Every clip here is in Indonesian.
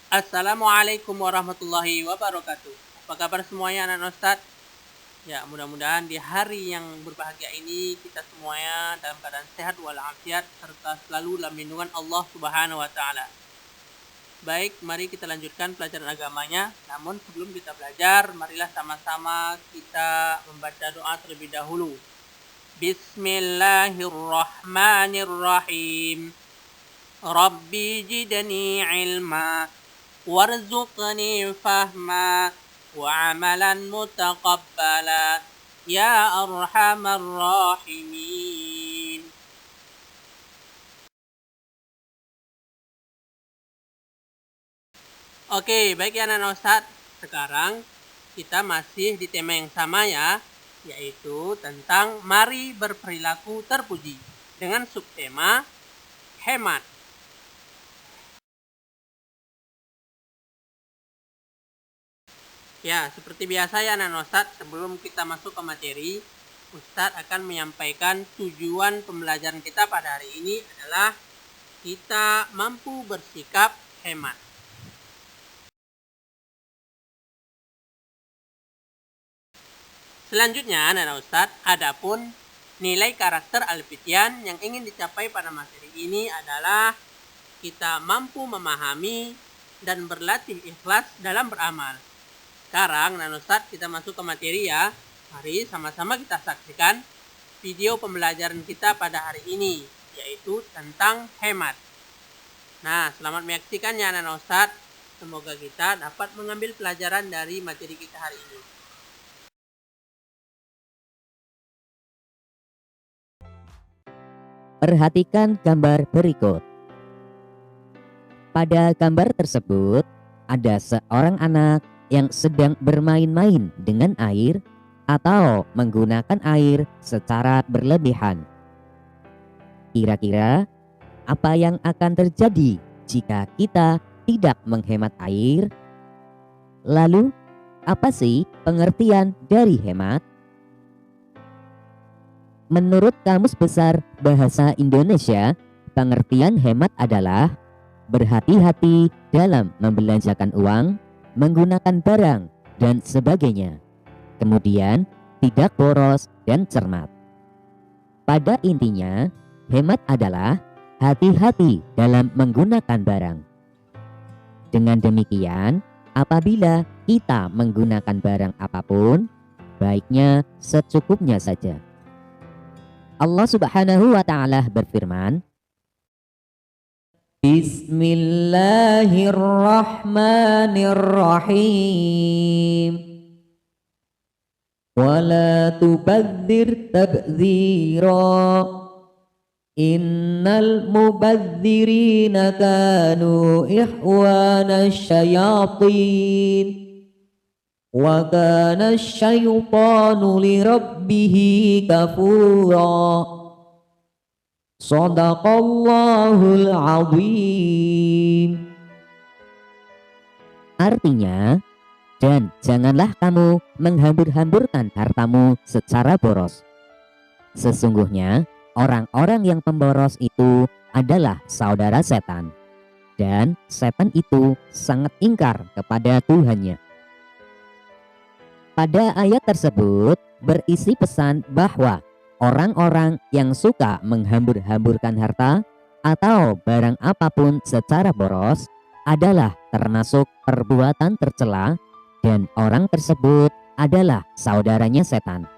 Assalamualaikum warahmatullahi wabarakatuh. Apa kabar semuanya anak Ustadz? Ya, mudah-mudahan di hari yang berbahagia ini kita semuanya dalam keadaan sehat walafiat serta selalu dalam lindungan Allah Subhanahu wa taala. Baik, mari kita lanjutkan pelajaran agamanya. Namun sebelum kita belajar, marilah sama-sama kita membaca doa terlebih dahulu. Bismillahirrahmanirrahim. Rabbi jidni ilma warzuqni fahma wa amalan mutaqabbala ya arhamar rahimin. Oke, baik ya anak Ustadz. Sekarang kita masih di tema yang sama ya, yaitu tentang mari berperilaku terpuji dengan subtema hemat. Ya, seperti biasa ya anak Ustadz, sebelum kita masuk ke materi, Ustadz akan menyampaikan tujuan pembelajaran kita pada hari ini adalah kita mampu bersikap hemat. Selanjutnya, anak Ustadz, adapun nilai karakter Al-Fityan yang ingin dicapai pada materi ini adalah kita mampu memahami dan berlatih ikhlas dalam beramal. Sekarang, anak Ustadz, kita masuk ke materi ya. Mari sama-sama kita saksikan video pembelajaran kita pada hari ini, yaitu tentang hemat. Nah, selamat menyaksikannya anak Ustadz. Semoga kita dapat mengambil pelajaran dari materi kita hari ini. Perhatikan gambar berikut. Pada gambar tersebut, ada seorang anak yang sedang bermain-main dengan air atau menggunakan air secara berlebihan. Kira-kira apa yang akan terjadi jika kita tidak menghemat air? Lalu, apa sih pengertian dari hemat? Menurut Kamus Besar Bahasa Indonesia, pengertian hemat adalah berhati-hati dalam membelanjakan uang, menggunakan barang, dan sebagainya. Kemudian, tidak boros dan cermat. Pada intinya, hemat adalah hati-hati dalam menggunakan barang. Dengan demikian, apabila kita menggunakan barang apapun, baiknya secukupnya saja. Allah Subhanahu wa ta'ala berfirman, Bismillahirrahmanirrahim. Wala tubadzir tabdzira. Innal mubadzirina kanu ikhwana syayatin. Wa kana syaitanu li rabbihi kafura. Shadaqallahul azim. Artinya, dan janganlah kamu menghambur-hamburkan hartamu secara boros. Sesungguhnya orang-orang yang pemboros itu adalah saudara setan, dan setan itu sangat ingkar kepada Tuhannya. Pada ayat tersebut berisi pesan bahwa orang-orang yang suka menghambur-hamburkan harta atau barang apapun secara boros adalah termasuk perbuatan tercela dan orang tersebut adalah saudaranya setan.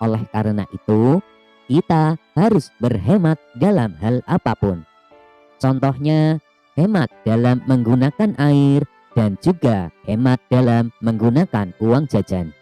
Oleh karena itu, kita harus berhemat dalam hal apapun. Contohnya, hemat dalam menggunakan air dan juga hemat dalam menggunakan uang jajan.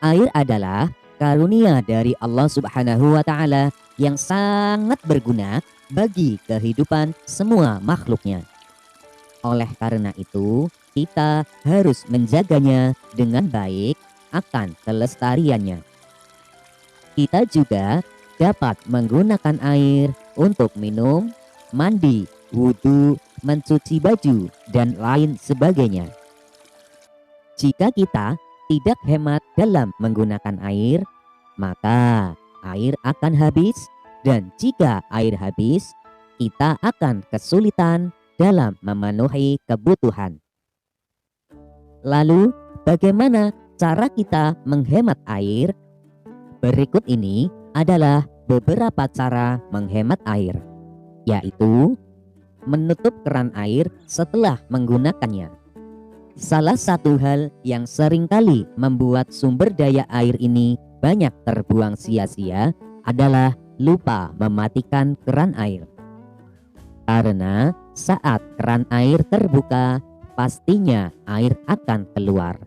Air adalah karunia dari Allah Subhanahu wa ta'ala yang sangat berguna bagi kehidupan semua makhluknya. Oleh karena itu, kita harus menjaganya dengan baik akan kelestariannya. Kita juga dapat menggunakan air untuk minum, mandi, wudhu, mencuci baju, dan lain sebagainya. Jika kita tidak hemat dalam menggunakan air, maka air akan habis, dan jika air habis, kita akan kesulitan dalam memenuhi kebutuhan. Lalu, bagaimana cara kita menghemat air? Berikut ini adalah beberapa cara menghemat air, yaitu menutup keran air setelah menggunakannya. Salah satu hal yang seringkali membuat sumber daya air ini banyak terbuang sia-sia adalah lupa mematikan keran air. Karena saat keran air terbuka, pastinya air akan keluar,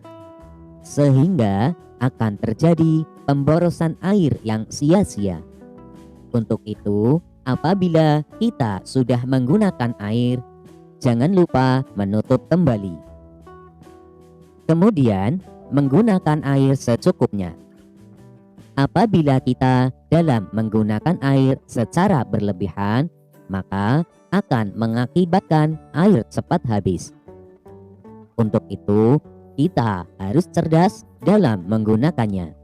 sehingga akan terjadi pemborosan air yang sia-sia. Untuk itu, apabila kita sudah menggunakan air, jangan lupa menutup kembali. Kemudian, menggunakan air secukupnya. Apabila kita dalam menggunakan air secara berlebihan, maka akan mengakibatkan air cepat habis. Untuk itu, kita harus cerdas dalam menggunakannya.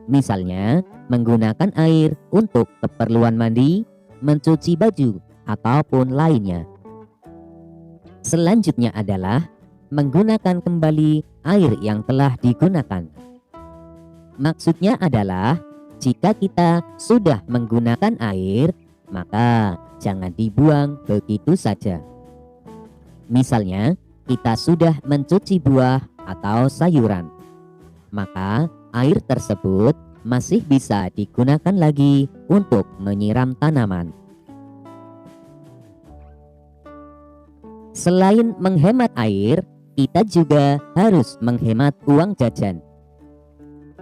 Misalnya, menggunakan air untuk keperluan mandi, mencuci baju, ataupun lainnya. Selanjutnya adalah menggunakan kembali air yang telah digunakan. Maksudnya adalah jika kita sudah menggunakan air, maka jangan dibuang begitu saja. Misalnya, kita sudah mencuci buah atau sayuran, maka air tersebut masih bisa digunakan lagi untuk menyiram tanaman. Selain menghemat air, kita juga harus menghemat uang jajan.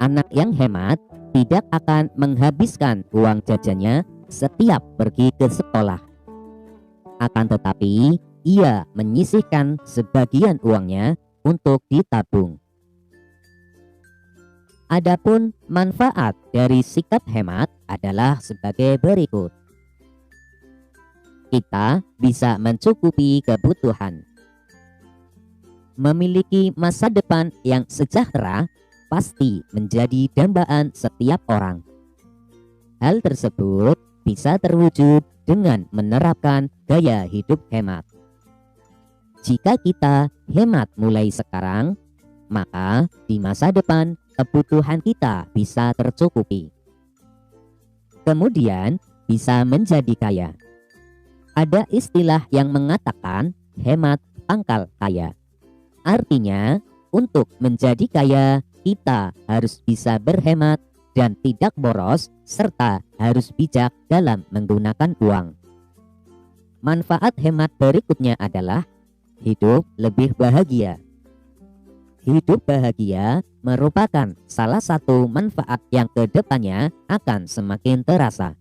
Anak yang hemat tidak akan menghabiskan uang jajannya setiap pergi ke sekolah. Akan tetapi, ia menyisihkan sebagian uangnya untuk ditabung. Adapun manfaat dari sikap hemat adalah sebagai berikut. Kita bisa mencukupi kebutuhan. Memiliki masa depan yang sejahtera pasti menjadi dambaan setiap orang. Hal tersebut bisa terwujud dengan menerapkan gaya hidup hemat. Jika kita hemat mulai sekarang, maka di masa depan kebutuhan kita bisa tercukupi. Kemudian bisa menjadi kaya. Ada istilah yang mengatakan hemat pangkal kaya. Artinya, untuk menjadi kaya, kita harus bisa berhemat dan tidak boros, serta harus bijak dalam menggunakan uang. Manfaat hemat berikutnya adalah hidup lebih bahagia. Hidup bahagia merupakan salah satu manfaat yang kedepannya akan semakin terasa.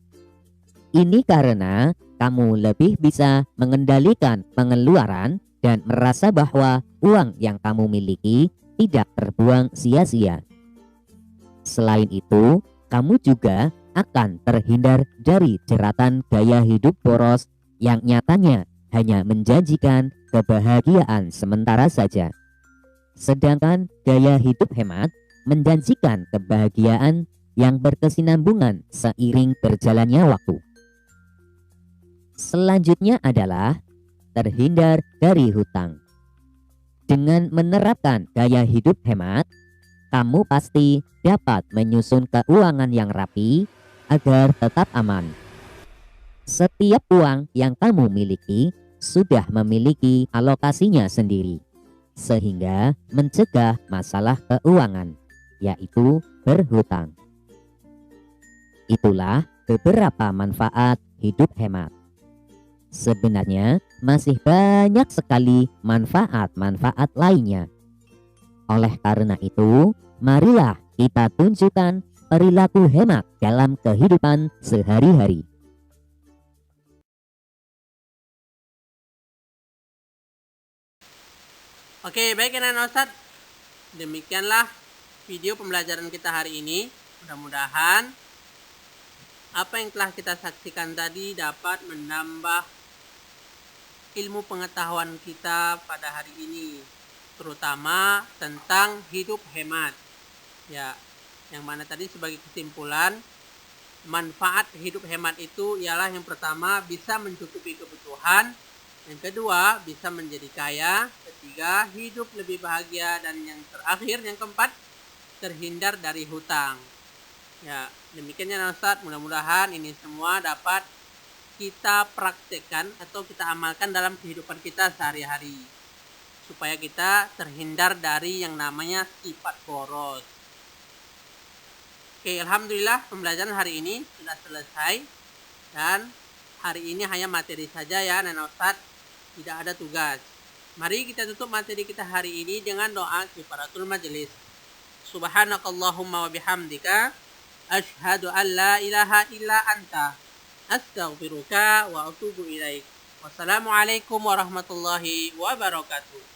Ini karena kamu lebih bisa mengendalikan pengeluaran dan merasa bahwa uang yang kamu miliki tidak terbuang sia-sia. Selain itu, kamu juga akan terhindar dari jeratan gaya hidup boros yang nyatanya hanya menjanjikan kebahagiaan sementara saja. Sedangkan gaya hidup hemat menjanjikan kebahagiaan yang berkesinambungan seiring berjalannya waktu. Selanjutnya adalah terhindar dari hutang. Dengan menerapkan gaya hidup hemat, kamu pasti dapat menyusun keuangan yang rapi agar tetap aman. Setiap uang yang kamu miliki sudah memiliki alokasinya sendiri, sehingga mencegah masalah keuangan, yaitu berhutang. Itulah beberapa manfaat hidup hemat. Sebenarnya masih banyak sekali manfaat-manfaat lainnya. Oleh karena itu, marilah kita tunjukkan perilaku hemat dalam kehidupan sehari-hari. Oke, baik anak-anak Ustadz. Demikianlah video pembelajaran kita hari ini. Mudah-mudahan apa yang telah kita saksikan tadi dapat menambah ilmu pengetahuan kita pada hari ini, terutama tentang hidup hemat. Ya, yang mana tadi sebagai kesimpulan, manfaat hidup hemat itu ialah yang pertama bisa mencukupi kebutuhan, Yang kedua, bisa menjadi kaya. Ketiga, hidup lebih bahagia. Dan yang terakhir, yang keempat, terhindar dari hutang. Ya, demikiannya Ustaz. Mudah-mudahan ini semua dapat kita praktekkan atau kita amalkan dalam kehidupan kita sehari-hari. Supaya kita terhindar dari yang namanya sifat boros. Oke, alhamdulillah pembelajaran hari ini sudah selesai. Dan hari ini hanya materi saja ya Nana Ustaz. Tidak ada tugas. Mari kita tutup materi kita hari ini dengan doa kifaratul majelis. Subhanakallahumma wa bihamdika asyhadu an la ilaha illa anta astaghfiruka wa atubu ilaik. Wassalamualaikum warahmatullahi wabarakatuh.